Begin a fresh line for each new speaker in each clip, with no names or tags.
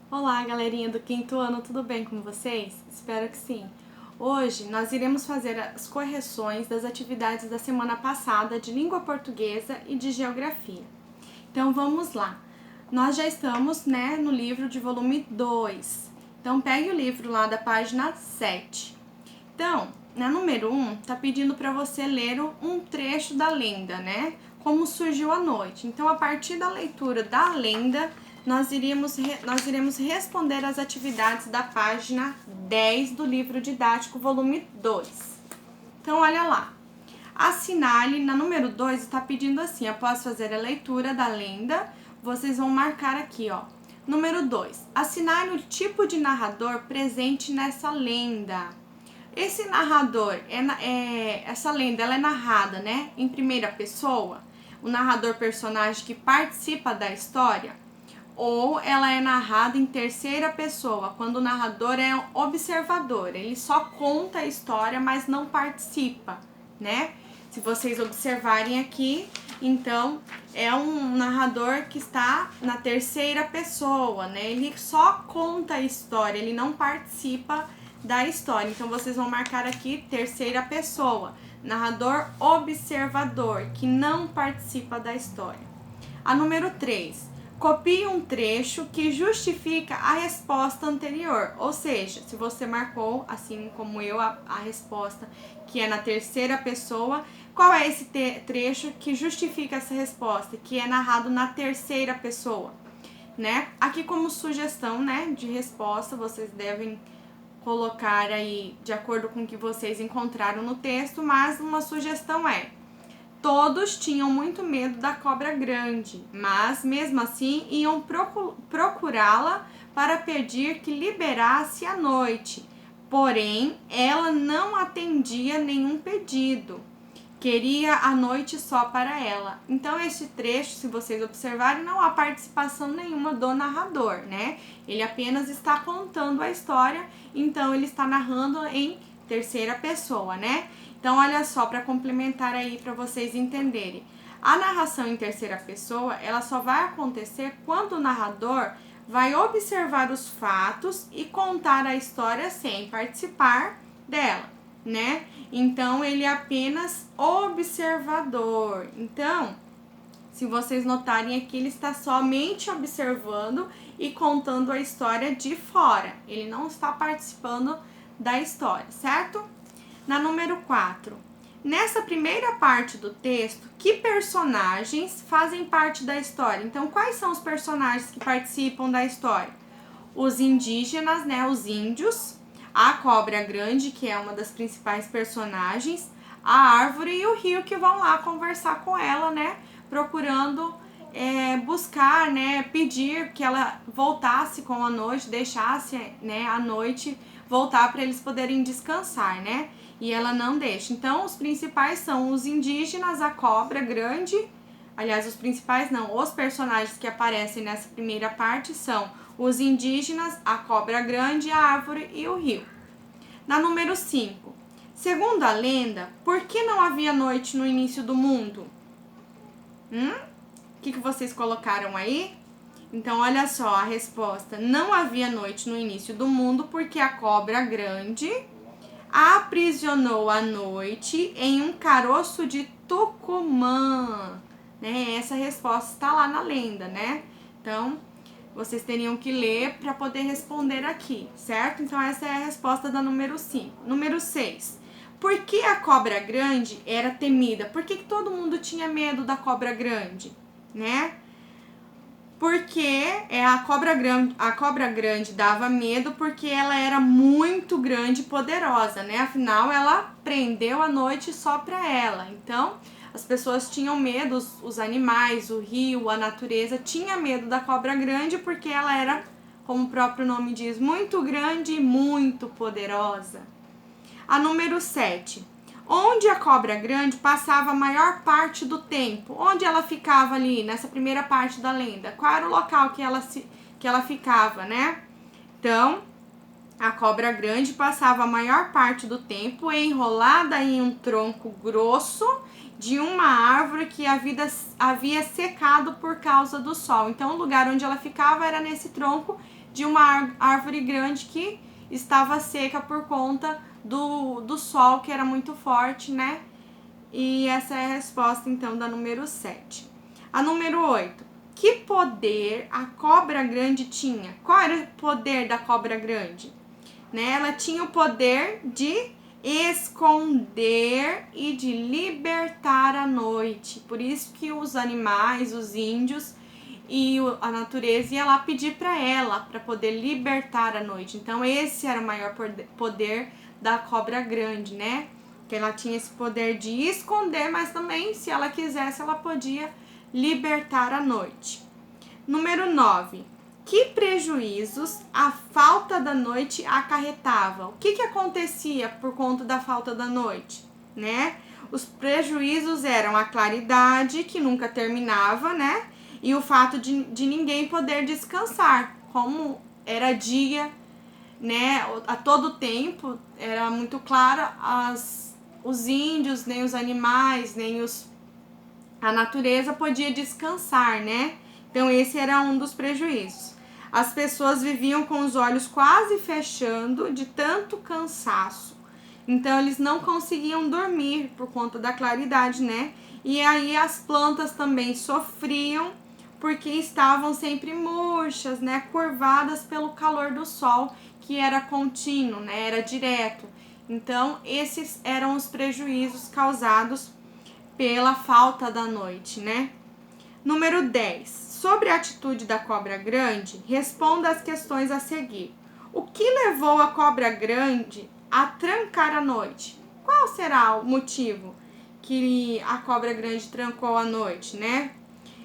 Olá, galerinha do quinto ano, tudo bem com vocês? Espero que sim. Hoje nós iremos fazer as correções das atividades da semana passada de língua portuguesa e de geografia. Então vamos lá. Nós já estamos, no livro de volume 2. Então pegue o livro lá da página 7. Então, na número 1, tá pedindo para você ler um trecho da lenda, Como surgiu a noite. Então, a partir da leitura da lenda, nós iremos responder as atividades da página 10 do livro didático, volume 2. Então, olha lá. Assinale, na número 2, está pedindo assim, após fazer a leitura da lenda, vocês vão marcar aqui, ó. Número 2, assinale o tipo de narrador presente nessa lenda. Esse narrador, essa lenda, ela é narrada, em primeira pessoa, o narrador personagem que participa da história, ou ela é narrada em terceira pessoa, quando o narrador é observador, ele só conta a história, mas não participa, Se vocês observarem aqui, então é um narrador que está na terceira pessoa, Ele só conta a história, ele não participa da história. Então vocês vão marcar aqui terceira pessoa, narrador observador, que não participa da história. A número 3, copie um trecho que justifica a resposta anterior, ou seja, se você marcou, assim como eu, a resposta que é na terceira pessoa, qual é esse trecho que justifica essa resposta, que é narrado na terceira pessoa, Aqui como sugestão, de resposta, vocês devem colocar aí de acordo com o que vocês encontraram no texto, mas uma sugestão é: todos tinham muito medo da cobra grande, mas mesmo assim iam procurá-la para pedir que liberasse a noite. Porém, ela não atendia nenhum pedido. Queria a noite só para ela. Então, esse trecho, se vocês observarem, não há participação nenhuma do narrador, Ele apenas está contando a história, então ele está narrando em terceira pessoa, Então, olha só, para complementar aí, para vocês entenderem. A narração em terceira pessoa, ela só vai acontecer quando o narrador vai observar os fatos e contar a história sem participar dela, Então, ele é apenas observador. Então, se vocês notarem aqui, ele está somente observando e contando a história de fora. Ele não está participando da história, certo? Na número 4, nessa primeira parte do texto, que personagens fazem parte da história? Então, quais são os personagens que participam da história? Os indígenas, os índios, a cobra grande, que é uma das principais personagens, a árvore e o rio, que vão lá conversar com ela, procurando buscar, pedir que ela voltasse com a noite, deixasse, a noite voltar para eles poderem descansar, E ela não deixa. Então, os principais são os indígenas, a cobra grande. Aliás, os principais não, os personagens que aparecem nessa primeira parte são os indígenas, a cobra grande, a árvore e o rio. Na número 5, segundo a lenda, por que não havia noite no início do mundo? O que vocês colocaram aí? Então, olha só a resposta. Não havia noite no início do mundo porque a cobra grande aprisionou a noite em um caroço de Tucumã. Essa resposta está lá na lenda, Então, vocês teriam que ler para poder responder aqui, certo? Então, essa é a resposta da número 5. Número 6. Por que a cobra grande era temida? Por que todo mundo tinha medo da cobra grande, Porque a cobra grande dava medo porque ela era muito grande e poderosa, Afinal, ela prendeu a noite só para ela. Então, as pessoas tinham medo, os animais, o rio, a natureza, tinha medo da cobra grande porque ela era, como o próprio nome diz, muito grande e muito poderosa. A número 7. Onde a cobra grande passava a maior parte do tempo? Onde ela ficava ali, nessa primeira parte da lenda? Qual era o local que ela ficava, Então, a cobra grande passava a maior parte do tempo enrolada em um tronco grosso de uma árvore que havia secado por causa do sol. Então, o lugar onde ela ficava era nesse tronco de uma árvore grande que estava seca por conta do sol, que era muito forte, né? E essa é a resposta, então, da número 7. A número 8. Que poder a cobra grande tinha? Qual era o poder da cobra grande? Né? Ela tinha o poder de esconder e de libertar a noite. Por isso que os animais, os índios e a natureza ia lá pedir para ela, para poder libertar a noite. Então esse era o maior poder da cobra grande, né? Que ela tinha esse poder de esconder, mas também, se ela quisesse, ela podia libertar a noite. Número 9. Que prejuízos a falta da noite acarretava? O que acontecia por conta da falta da noite, né? Os prejuízos eram a claridade, que nunca terminava, né? E o fato de ninguém poder descansar. Como era dia, né? A todo tempo, era muito clara, os índios, nem os animais, nem a natureza podia descansar, né? Então esse era um dos prejuízos. As pessoas viviam com os olhos quase fechando de tanto cansaço. Então eles não conseguiam dormir por conta da claridade, né? E aí as plantas também sofriam porque estavam sempre murchas, né? Curvadas pelo calor do sol, que era contínuo, né? Era direto. Então esses eram os prejuízos causados pela falta da noite, né? Número 10. Sobre a atitude da cobra grande, responda as questões a seguir. O que levou a cobra grande a trancar a noite? Qual será o motivo que a cobra grande trancou a noite, né?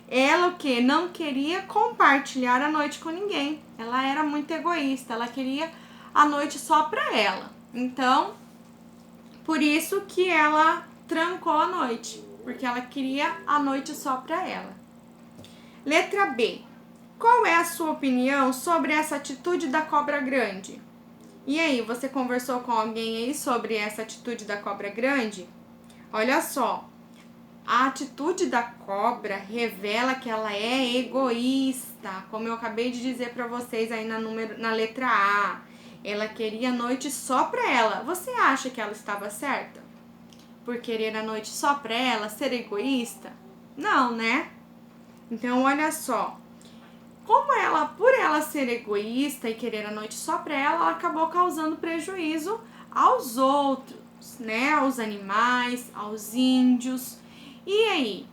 Ela o que? Não queria compartilhar a noite com ninguém. Ela era muito egoísta, ela queria a noite só para ela. Então, por isso que ela trancou a noite, porque ela queria a noite só para ela. Letra B. Qual é a sua opinião sobre essa atitude da cobra grande? E aí, você conversou com alguém aí sobre essa atitude da cobra grande? Olha só, a atitude da cobra revela que ela é egoísta, como eu acabei de dizer para vocês aí na letra A. Ela queria a noite só para ela. Você acha que ela estava certa por querer a noite só para ela, ser egoísta? Não, né? Então, olha só, por ela ser egoísta e querer a noite só para ela acabou causando prejuízo aos outros, né? Aos animais, aos índios. E aí,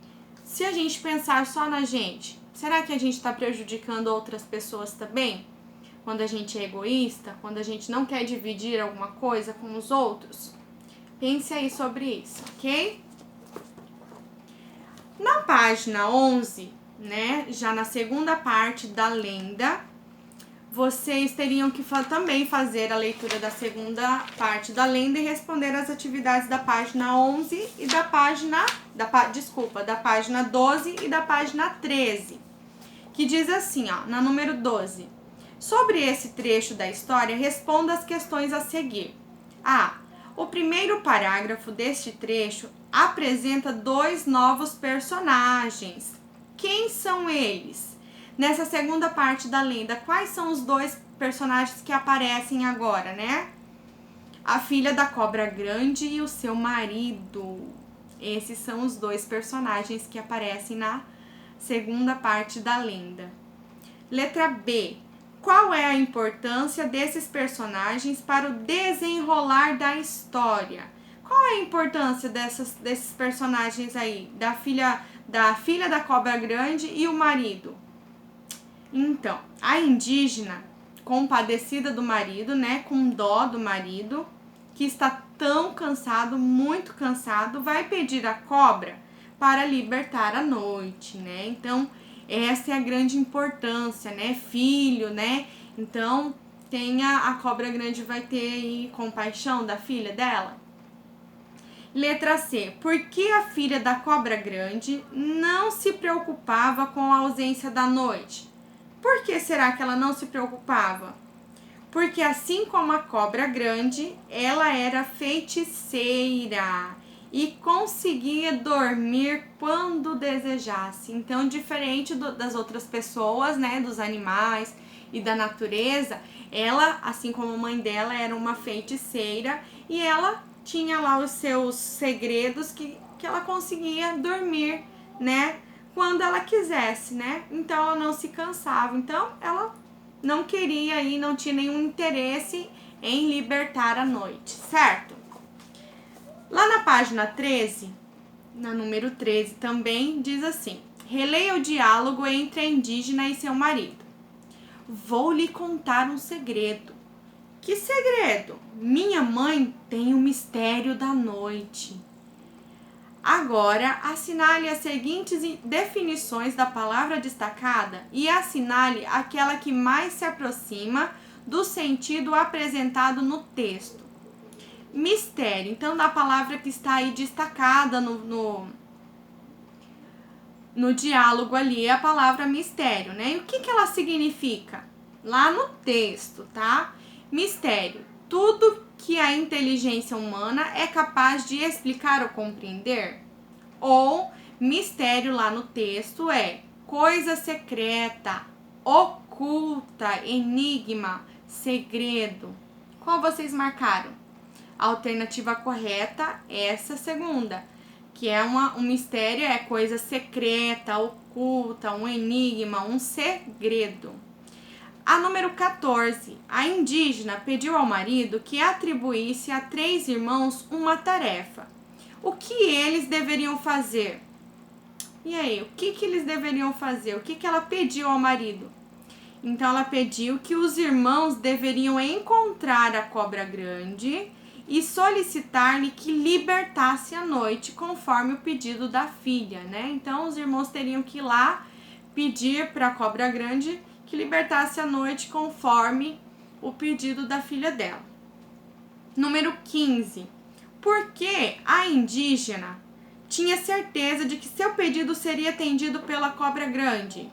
se a gente pensar só na gente, será que a gente está prejudicando outras pessoas também? Quando a gente é egoísta, quando a gente não quer dividir alguma coisa com os outros? Pense aí sobre isso, ok? Na página 11, né, já na segunda parte da lenda, vocês teriam que também fazer a leitura da segunda parte da lenda e responder as atividades da página 11 e da página 12 e da página 13, que diz assim, ó, na número 12. Sobre esse trecho da história, responda as questões a seguir. A. O primeiro parágrafo deste trecho apresenta 2 novos personagens. Quem são eles? Nessa segunda parte da lenda, quais são os 2 personagens que aparecem agora, né? A filha da cobra grande e o seu marido. Esses são os 2 personagens que aparecem na segunda parte da lenda. Letra B. Qual é a importância desses personagens para o desenrolar da história? Qual é a importância desses personagens aí? Da filha da cobra grande e o marido? Então, a indígena, compadecida do marido, né, com dó do marido, que está tão cansado, muito cansado, vai pedir a cobra para libertar a noite, né? Então, essa é a grande importância, né? Filho, né? Então, a cobra grande vai ter aí compaixão da filha dela. Letra C. Por que a filha da cobra grande não se preocupava com a ausência da noite? Por que será que ela não se preocupava? Porque assim como a cobra grande, ela era feiticeira e conseguia dormir quando desejasse. Então, diferente das outras pessoas, né, dos animais e da natureza, ela, assim como a mãe dela, era uma feiticeira e ela tinha lá os seus segredos que ela conseguia dormir, né, quando ela quisesse, né? Então ela não se cansava. Então ela não queria e não tinha nenhum interesse em libertar a noite, certo? Lá na página 13, na número 13 também diz assim: releia o diálogo entre a indígena e seu marido. Vou lhe contar um segredo. Que segredo? Minha mãe tem o mistério da noite. Agora, assinale as seguintes definições da palavra destacada e assinale aquela que mais se aproxima do sentido apresentado no texto. Mistério, então, da palavra que está aí destacada no diálogo ali, é a palavra mistério, né? E o que ela significa? Lá no texto, tá? Mistério, tudo que a inteligência humana é capaz de explicar ou compreender. Ou mistério lá no texto é coisa secreta, oculta, enigma, segredo. Qual vocês marcaram? A alternativa correta é essa segunda, que é um mistério, é coisa secreta, oculta, um enigma, um segredo. A número 14, a indígena pediu ao marido que atribuísse a 3 irmãos uma tarefa. O que eles deveriam fazer? E aí, o que eles deveriam fazer? O que ela pediu ao marido? Então, ela pediu que os irmãos deveriam encontrar a cobra grande e solicitar-lhe que libertasse a noite, conforme o pedido da filha, né? Então, os irmãos teriam que ir lá pedir para a cobra grande que libertasse a noite, conforme o pedido da filha dela. Número 15. Por que a indígena tinha certeza de que seu pedido seria atendido pela cobra grande?